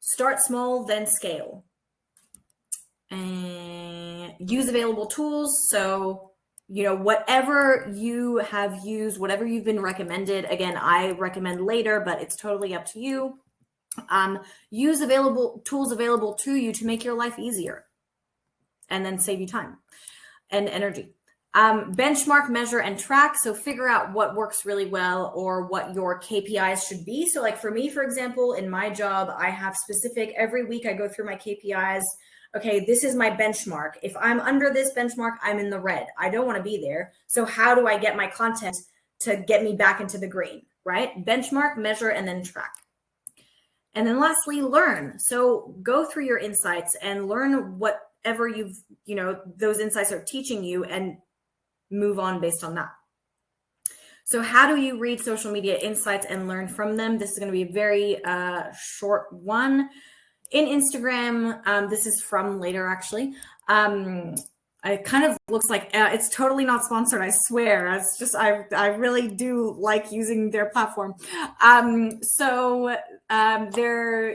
start small, then scale. And use available tools. So, whatever you have used, whatever you've been recommended, again, I recommend later, but it's totally up to you. Use tools available to you to make your life easier and then save you time and energy. Benchmark, measure, and track. So figure out what works really well or what your KPIs should be. So like for me, for example, in my job, I have every week I go through my KPIs. Okay, this is my benchmark. If I'm under this benchmark, I'm in the red. I don't want to be there. So how do I get my content to get me back into the green, right? Benchmark, measure, and then track. And then lastly, learn. So go through your insights and learn whatever those insights are teaching you and move on based on that. So how do you read social media insights and learn from them? This is going to be a very short one. In Instagram, this is from later actually. It kind of looks like it's totally not sponsored. I swear. It's just I really do like using their platform.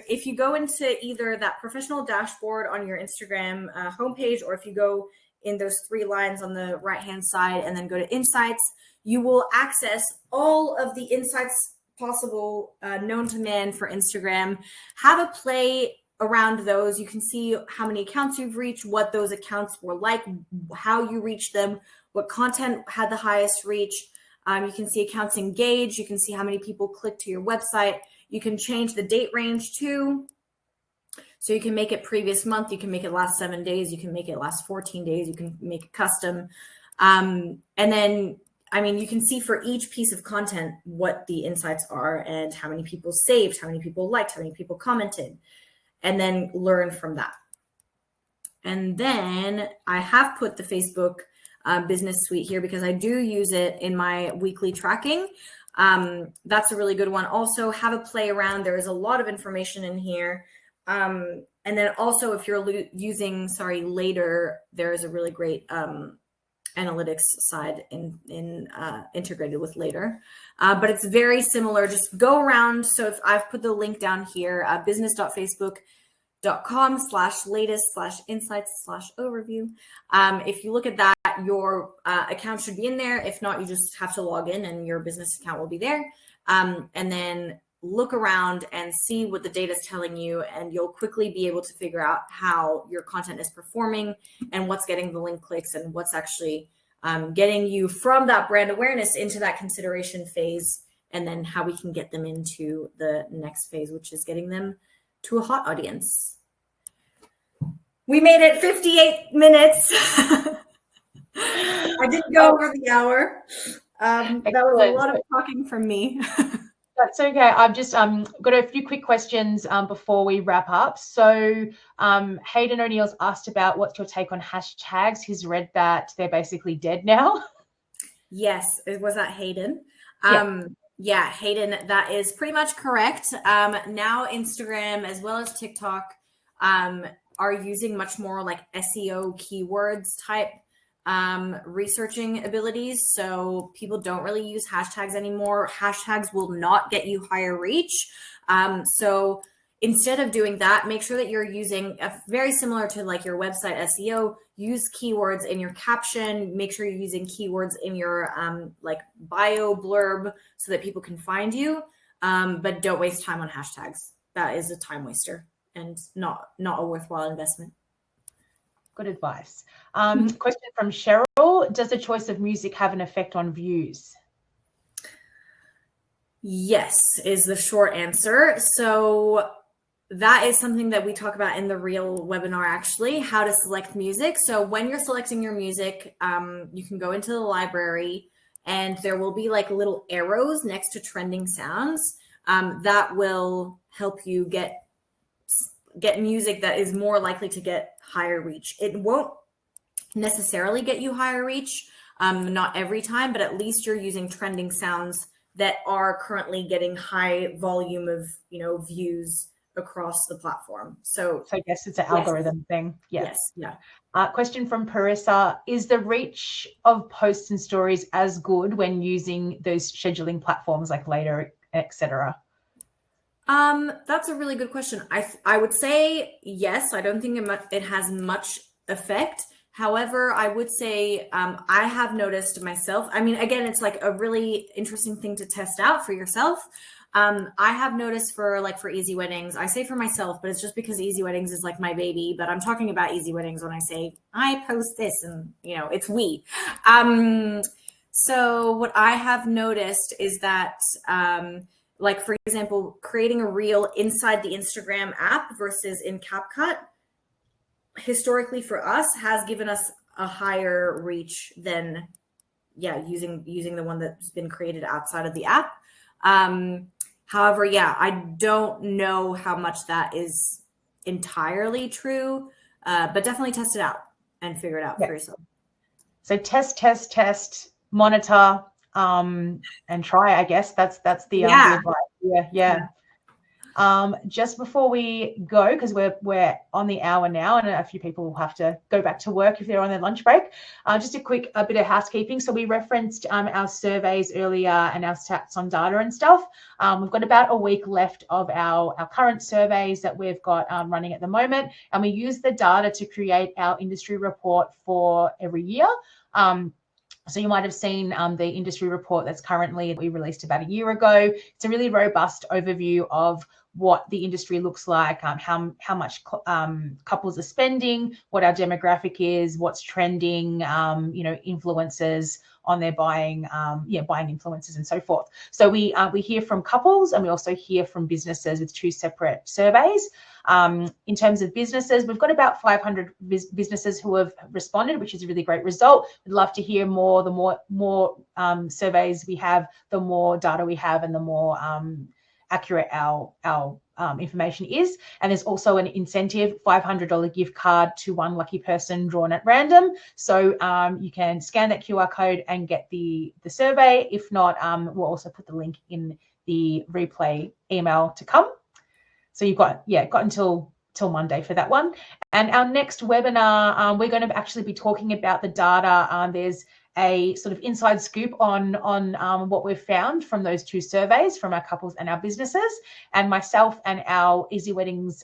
If you go into either that professional dashboard on your Instagram homepage, or if you go in those 3 lines on the right hand side and then go to insights, you will access all of the insights possible known to man for Instagram. Have a play around those. You can see how many accounts you've reached, what those accounts were like, how you reached them, what content had the highest reach. You can see accounts engaged. You can see how many people clicked to your website. You can change the date range too. So you can make it previous month. You can make it last 7 days. You can make it last 14 days. You can make it custom. And then, you can see for each piece of content what the insights are and how many people saved, how many people liked, how many people commented, and then learn from that. And then I have put the Facebook business suite here because I do use it in my weekly tracking. That's a really good one. Also, have a play around. There is a lot of information in here. And then also, if you're using later, there is a really great analytics side integrated with later. But it's very similar. Just go around. So if I've put the link down here, business.facebook.com/latest/insights/overview. If you look at that, your account should be in there. If not, you just have to log in and your business account will be there. And then look around and see what the data is telling you, and you'll quickly be able to figure out how your content is performing and what's getting the link clicks and what's actually getting you from that brand awareness into that consideration phase, and then how we can get them into the next phase, which is getting them to a hot audience. We made it 58 minutes. I didn't go over the hour. That was a lot of talking from me. That's okay. I've just got a few quick questions before we wrap up. So Hayden O'Neill's asked about what's your take on hashtags. He's read that they're basically dead now. Yes, was that Hayden? Yeah, Hayden, that is pretty much correct. Now Instagram as well as TikTok are using much more like SEO keywords type researching abilities. So people don't really use hashtags anymore. Hashtags will not get you higher reach. So instead of doing that, make sure that you're using very similar to like your website SEO, use keywords in your caption, make sure you're using keywords in your like bio blurb so that people can find you. But don't waste time on hashtags. That is a time waster and not a worthwhile investment. Good advice. Question from Cheryl. Does the choice of music have an effect on views? Yes, is the short answer. So that is something that we talk about in the real webinar, actually, how to select music. So when you're selecting your music, you can go into the library and there will be like little arrows next to trending sounds that will help you get music that is more likely to get higher reach. It won't necessarily get you higher reach, not every time, but at least you're using trending sounds that are currently getting high volume of, views across the platform. So I guess it's an algorithm thing. Yes. Yeah. Question from Parissa. Is the reach of posts and stories as good when using those scheduling platforms like Later, etc.? That's a really good question. I would say yes. I don't think it has much effect. However, I would say I have noticed myself. Again, it's like a really interesting thing to test out for yourself. I have noticed for Easy Weddings, I say for myself, but it's just because Easy Weddings is like my baby, but I'm talking about Easy Weddings when I say I post this and, it's we. So what I have noticed is that, like, for example, creating a reel inside the Instagram app versus in CapCut, historically for us, has given us a higher reach than, using the one that's been created outside of the app. However, I don't know how much that is entirely true, but definitely test it out and figure it out for yourself. So test, monitor, and try. I guess that's the advice. Yeah. Just before we go, because we're on the hour now, and a few people will have to go back to work if they're on their lunch break. Just a bit of housekeeping. So we referenced our surveys earlier and our stats on data and stuff. We've got about a week left of our current surveys that we've got running at the moment, and we use the data to create our industry report for every year. So you might have seen the industry report that's currently we released about a year ago. It's a really robust overview of what the industry looks like, how much couples are spending, what our demographic is, what's trending, influencers on their buying influencers and so forth. So we hear from couples, and we also hear from businesses with two separate surveys. In terms of businesses, we've got about 500 businesses who have responded, which is a really great result. We'd love to hear more. The more surveys we have, the more data we have, and the more accurate our information is. And there's also an incentive, $500 gift card to one lucky person drawn at random. So you can scan that QR code and get the survey. If not, we'll also put the link in the replay email to come. So you've got until Monday for that one. And our next webinar, we're going to actually be talking about the data. There's a sort of inside scoop on what we've found from those two surveys from our couples and our businesses. And myself and our Easy Weddings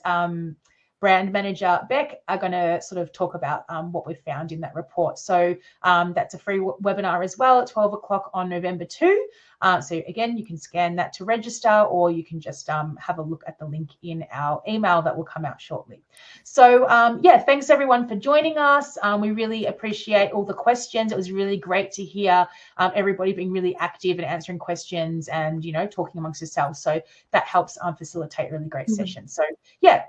brand manager, Beck, are going to sort of talk about what we've found in that report. So that's a free webinar as well at 12 o'clock on November 2. So again, you can scan that to register, or you can just have a look at the link in our email that will come out shortly. So thanks everyone for joining us. We really appreciate all the questions. It was really great to hear everybody being really active and answering questions and, talking amongst yourselves. So that helps facilitate a really great session. So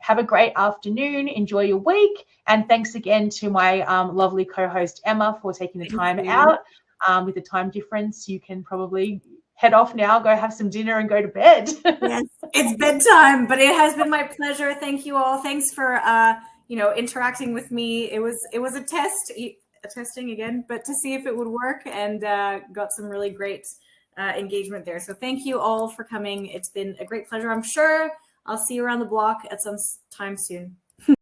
have a great afternoon. Enjoy your week. And thanks again to my lovely co-host, Emma, for taking the time out. With the time difference, you can probably head off now, go have some dinner and go to bed. Yes, it's bedtime, but it has been my pleasure. Thank you all. Thanks for, interacting with me. It was a testing again, but to see if it would work, and got some really great engagement there. So thank you all for coming. It's been a great pleasure. I'm sure I'll see you around the block at some time soon.